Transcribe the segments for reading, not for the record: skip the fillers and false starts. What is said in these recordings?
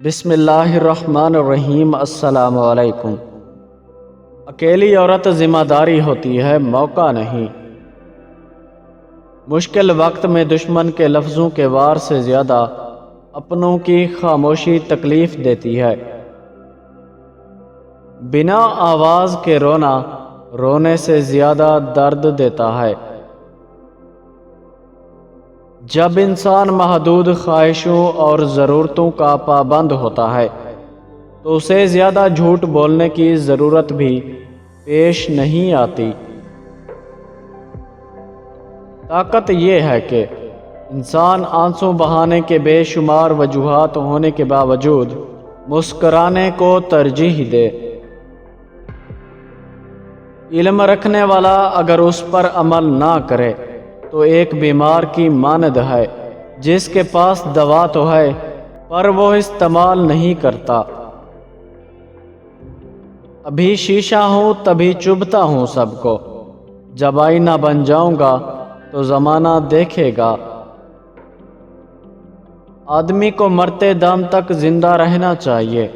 بسم اللہ الرحمن الرحیم۔ السلام علیکم۔ اکیلی عورت ذمہ داری ہوتی ہے، موقع نہیں۔ مشکل وقت میں دشمن کے لفظوں کے وار سے زیادہ اپنوں کی خاموشی تکلیف دیتی ہے۔ بنا آواز کے رونا رونے سے زیادہ درد دیتا ہے۔ جب انسان محدود خواہشوں اور ضرورتوں کا پابند ہوتا ہے تو اسے زیادہ جھوٹ بولنے کی ضرورت بھی پیش نہیں آتی۔ طاقت یہ ہے کہ انسان آنسو بہانے کے بے شمار وجوہات ہونے کے باوجود مسکرانے کو ترجیح دے۔ علم رکھنے والا اگر اس پر عمل نہ کرے تو ایک بیمار کی مانند ہے جس کے پاس دوا تو ہے پر وہ استعمال نہیں کرتا۔ ابھی شیشہ ہوں تبھی چبھتا ہوں سب کو، جب آئینہ بن جاؤں گا تو زمانہ دیکھے گا۔ آدمی کو مرتے دم تک زندہ رہنا چاہیے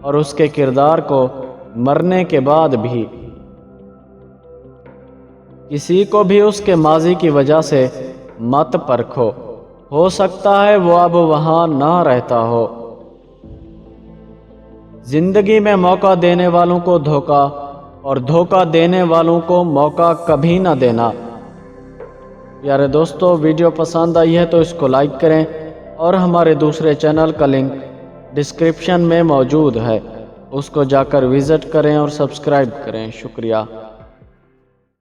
اور اس کے کردار کو مرنے کے بعد بھی۔ کسی کو بھی اس کے ماضی کی وجہ سے مت پرکھو، ہو سکتا ہے وہ اب وہاں نہ رہتا ہو۔ زندگی میں موقع دینے والوں کو دھوکا اور دھوکا دینے والوں کو موقع کبھی نہ دینا۔ پیارے دوستو، ویڈیو پسند آئی ہے تو اس کو لائک کریں اور ہمارے دوسرے چینل کا لنک ڈسکرپشن میں موجود ہے، اس کو جا کر وزٹ کریں اور سبسکرائب کریں۔ شکریہ۔